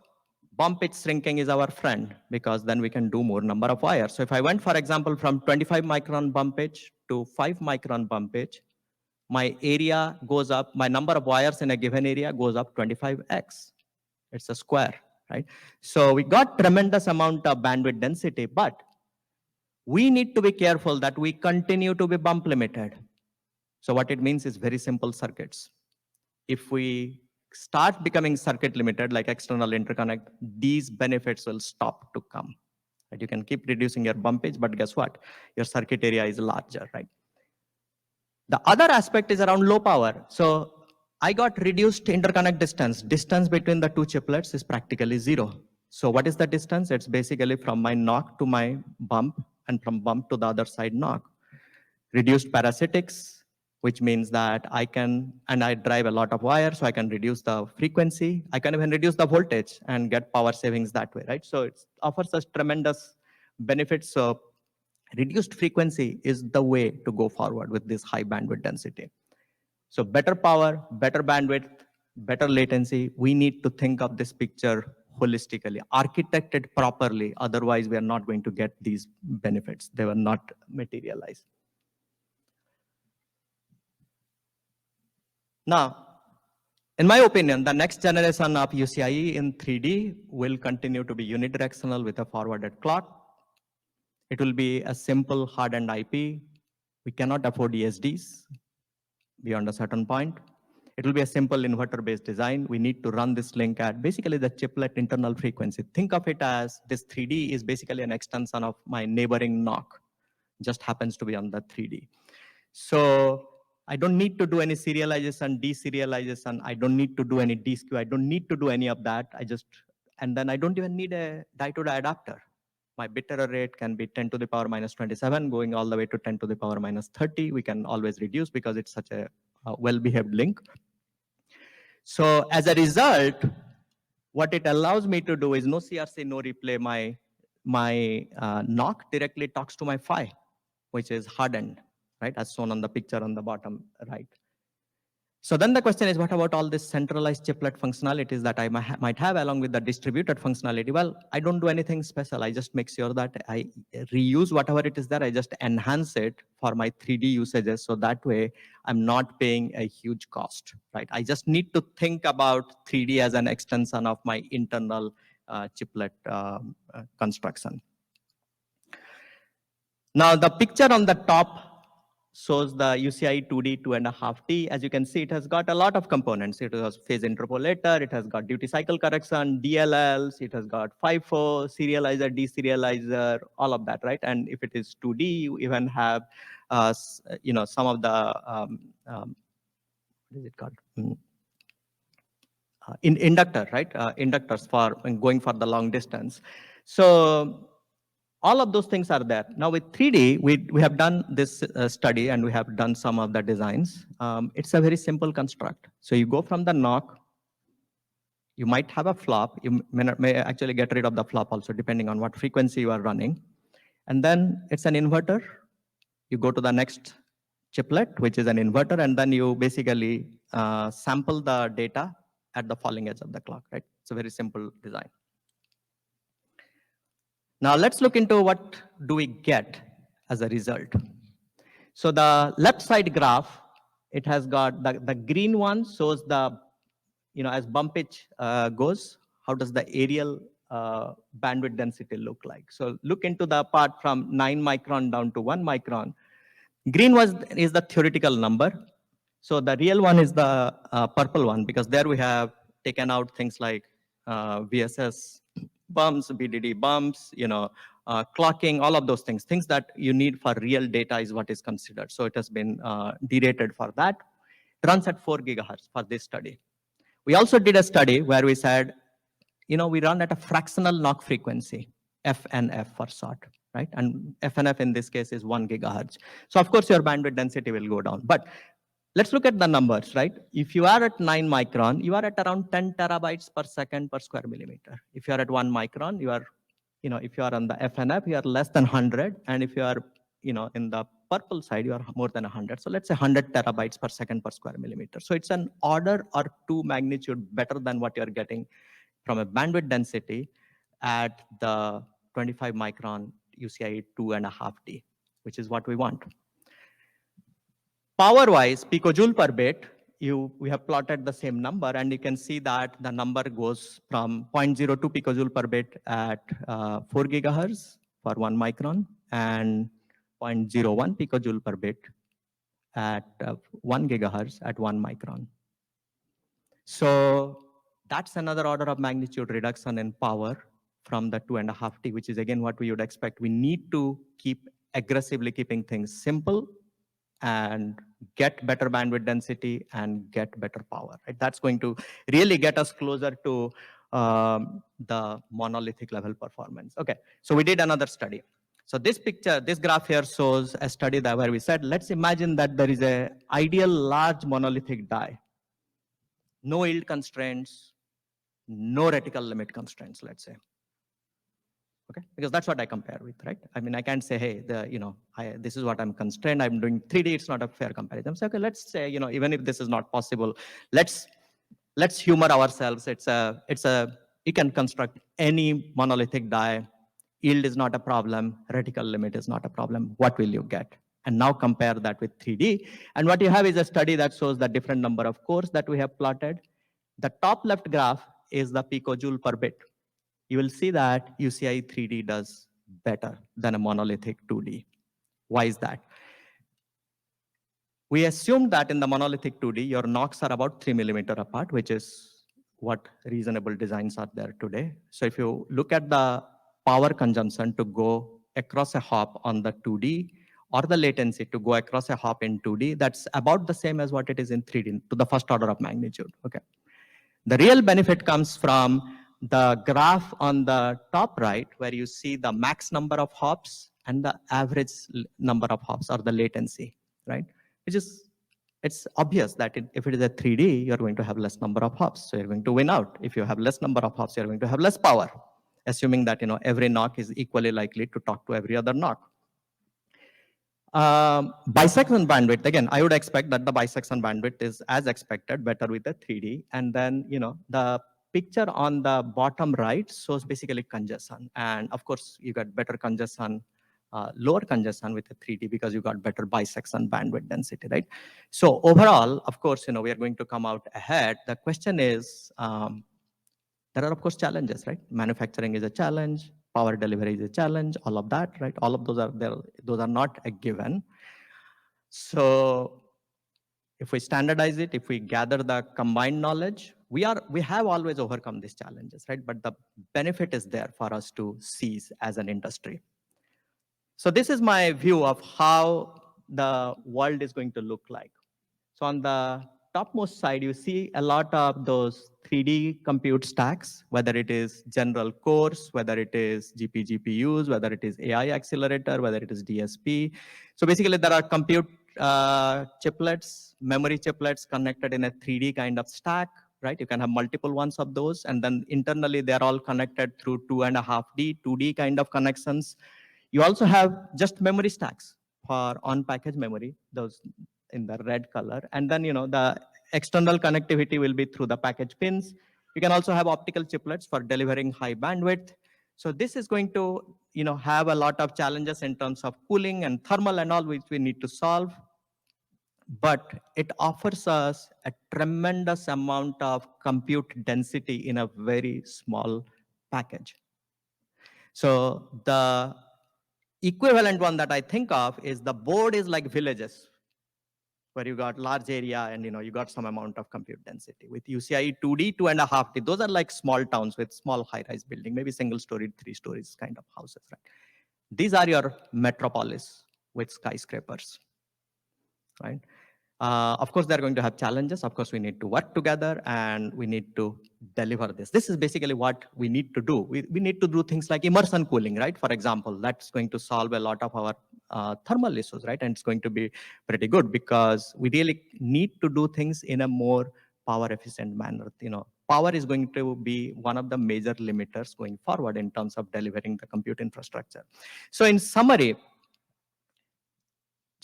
bump pitch shrinking is our friend because then we can do more number of wires. So if I went, for example, from 25 micron bump pitch to 5 micron bump pitch, my area goes up, my number of wires in a given area goes up 25x. It's a square, right? So we got tremendous amount of bandwidth density, but we need to be careful that we continue to be bump limited. So what it means is very simple circuits. If we start becoming circuit limited, like external interconnect, these benefits will stop to come. Right? You can keep reducing your bumpage, but guess what? Your circuit area is larger, right? The other aspect is around low power. So I got reduced interconnect distance. Distance between the two chiplets is practically 0. So what is the distance? It's basically from my NOC to my bump and from bump to the other side NOC. Reduced parasitics, which means that I can, and I drive a lot of wire, so I can reduce the frequency. I can even reduce the voltage and get power savings that way, right? So it offers us tremendous benefits. So reduced frequency is the way to go forward with this high bandwidth density. So better power, better bandwidth, better latency. We need to think of this picture holistically, architect it properly. Otherwise, we are not going to get these benefits. They will not materialize. Now, in my opinion, the next generation of UCIe in 3D will continue to be unidirectional with a forwarded clock. It will be a simple hardened IP. We cannot afford ESDs beyond a certain point. It will be a simple inverter-based design. We need to run this link at basically the chiplet internal frequency. Think of it as this 3D is basically an extension of my neighboring NOC, just happens to be on the 3D. So I don't need to do any serialization, deserialization. I don't need to do any D-skew. I don't need to do any of that. And then I don't even need a die-to-die adapter. My bit error rate can be 10 to the power minus 27, going all the way to 10 to the power minus 30. We can always reduce because it's such a well-behaved link. So as a result, what it allows me to do is no CRC, no replay. My NOC directly talks to my PHY, which is hardened, right? As shown on the picture on the bottom right. So then the question is, what about all this centralized chiplet functionalities that I might have along with the distributed functionality? Well, I don't do anything special. I just make sure that I reuse whatever it is there. I just enhance it for my 3D usages. So that way I'm not paying a huge cost, right? I just need to think about 3D as an extension of my internal chiplet construction. Now the picture on the top shows the UCIe 2D 2.5T. As you can see, it has got a lot of components. It has phase interpolator, it has got duty cycle correction, DLLs, it has got FIFO, serializer, deserializer, all of that, right? And if it is 2D, you even have, some of the, what is it called? Inductor, right? Inductors for going for the long distance. So all of those things are there. Now with 3D, we have done this study and we have done some of the designs. It's a very simple construct. So you go from the NOC, you might have a flop. You may actually get rid of the flop also, depending on what frequency you are running. And then it's an inverter. You go to the next chiplet, which is an inverter, and then you basically sample the data at the falling edge of the clock, right? It's a very simple design. Now let's look into what do we get as a result. So the left side graph, it has got the green one shows the, as bump pitch goes, how does the aerial bandwidth density look like? So look into the part from 9 micron down to 1 micron. Green is the theoretical number. So the real one is the purple one, because there we have taken out things like VSS bumps, BDD bumps, clocking, all of those things. Things that you need for real data is what is considered. So it has been derated for that. It runs at 4 gigahertz for this study. We also did a study where we said, we run at a fractional NOC frequency, FNF for short, right? And FNF in this case is 1 gigahertz. So of course your bandwidth density will go down. But let's look at the numbers, right? If you are at 9 micron, you are at around 10 terabytes per second per square millimeter. If you are at 1 micron, you are, if you are on the FNF, you are less than 100. And if you are, in the purple side, you are more than 100. So let's say 100 terabytes per second per square millimeter. So it's an order or two magnitude better than what you're getting from a bandwidth density at the 25 micron UCIe 2.5D, which is what we want. Power-wise, picojoule per bit, we have plotted the same number, and you can see that the number goes from 0.02 picojoule per bit at 4 gigahertz for 1 micron, and 0.01 picojoule per bit at 1 gigahertz at 1 micron. So that's another order of magnitude reduction in power from the 2.5T, which is again what we would expect. We need to keep aggressively keeping things simple and get better bandwidth density and get better power. Right? That's going to really get us closer to the monolithic level performance. Okay, so we did another study. So this graph here shows a study that where we said, let's imagine that there is a ideal large monolithic die. No yield constraints, no reticle limit constraints, let's say. Okay, because that's what I compare with, right? I mean, I can't say, hey, this is what I'm constrained. I'm doing 3D. It's not a fair comparison. So, okay, let's say, even if this is not possible, let's humor ourselves. You can construct any monolithic die. Yield is not a problem. Reticle limit is not a problem. What will you get? And now compare that with 3D. And what you have is a study that shows the different number of cores that we have plotted. The top left graph is the picojoule per bit. You will see that UCIe 3D does better than a monolithic 2D. Why is that? We assume that in the monolithic 2D, your knocks are about 3 millimeter apart, which is what reasonable designs are there today. So if you look at the power consumption to go across a hop on the 2D, or the latency to go across a hop in 2D, that's about the same as what it is in 3D, to the first order of magnitude. Okay. The real benefit comes from the graph on the top right, where you see the max number of hops and the average number of hops, or the latency, right? It's obvious that if it is a 3D, you're going to have less number of hops, so you're going to win out. If you have less number of hops, you're going to have less power, assuming that every knock is equally likely to talk to every other knock. Bisection bandwidth, again, I would expect that the bisection bandwidth is as expected, better with the 3D. And then, the picture on the bottom right shows basically congestion. And of course, you got better congestion, lower congestion with the 3D because you got better bisection bandwidth density, right? So overall, of course, we are going to come out ahead. The question is, there are, of course, challenges, right? Manufacturing is a challenge. Power delivery is a challenge, all of that, right? All of those are there. Those are not a given. So if we standardize it, if we gather the combined knowledge, we have always overcome these challenges, right? But the benefit is there for us to seize as an industry. So this is my view of how the world is going to look like. So on the topmost side, you see a lot of those 3D compute stacks, whether it is general cores, whether it is GPUs, whether it is AI accelerator, whether it is DSP. So basically, there are compute chiplets, memory chiplets connected in a 3D kind of stack, right? You can have multiple ones of those. And then internally, they're all connected through 2.5D, 2D kind of connections. You also have just memory stacks for on-package memory, those in the red color. And then, the external connectivity will be through the package pins. You can also have optical chiplets for delivering high bandwidth. So this is going to, have a lot of challenges in terms of cooling and thermal and all, which we need to solve. But it offers us a tremendous amount of compute density in a very small package. So the equivalent one that I think of is the board is like villages, where you got large area and you got some amount of compute density. With UCIe 2D, 2.5D, those are like small towns with small high-rise building, maybe single-story, 3 stories kind of houses, right? These are your metropolis with skyscrapers, right? Of course, they're going to have challenges. Of course, we need to work together and we need to deliver this. This is basically what we need to do. We need to do things like immersion cooling, right? For example, that's going to solve a lot of our thermal issues, right? And it's going to be pretty good because we really need to do things in a more power efficient manner. Power is going to be one of the major limiters going forward in terms of delivering the compute infrastructure. So in summary,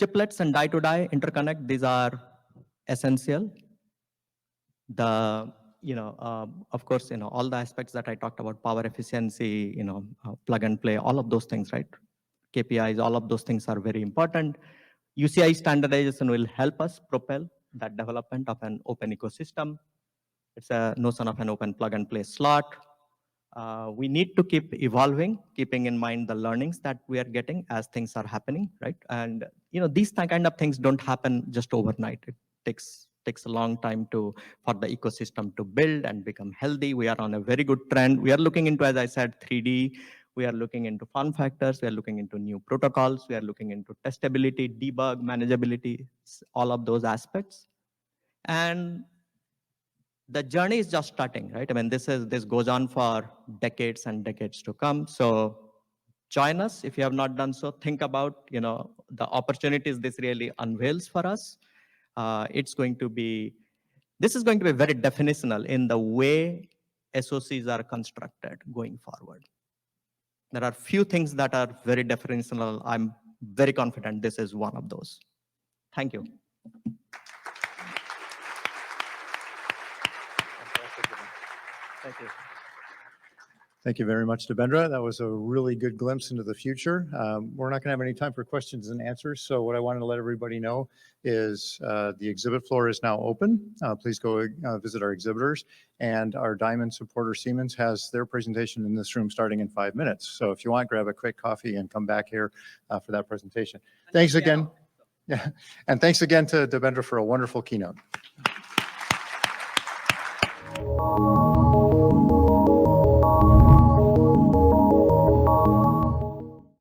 chiplets and die-to-die interconnect, these are essential. Of course, all the aspects that I talked about, power efficiency, plug and play, all of those things, right? KPIs, all of those things are very important. UCIe standardization will help us propel that development of an open ecosystem. It's a notion of an open plug and play slot. We need to keep evolving, keeping in mind the learnings that we are getting as things are happening, right? And these kind of things don't happen just overnight. It takes a long time for the ecosystem to build and become healthy. We are on a very good trend. We are looking into, as I said, 3D. We are looking into form factors. We are looking into new protocols. We are looking into testability, debug, manageability, all of those aspects. And the journey is just starting, right? I mean, this goes on for decades and decades to come. So join us if you have not done so. Think about, the opportunities this really unveils for us. This is going to be very definitional in the way SOCs are constructed going forward. There are few things that are very definitional. I'm very confident this is one of those. Thank you. Thank you. Thank you very much, Debendra. That was a really good glimpse into the future. We're not going to have any time for questions and answers. So what I wanted to let everybody know is the exhibit floor is now open. Please go visit our exhibitors. And our Diamond supporter, Siemens, has their presentation in this room starting in 5 minutes. So if you want, grab a quick coffee and come back here for that presentation. Thanks again. Yeah. And thanks again to Debendra for a wonderful keynote.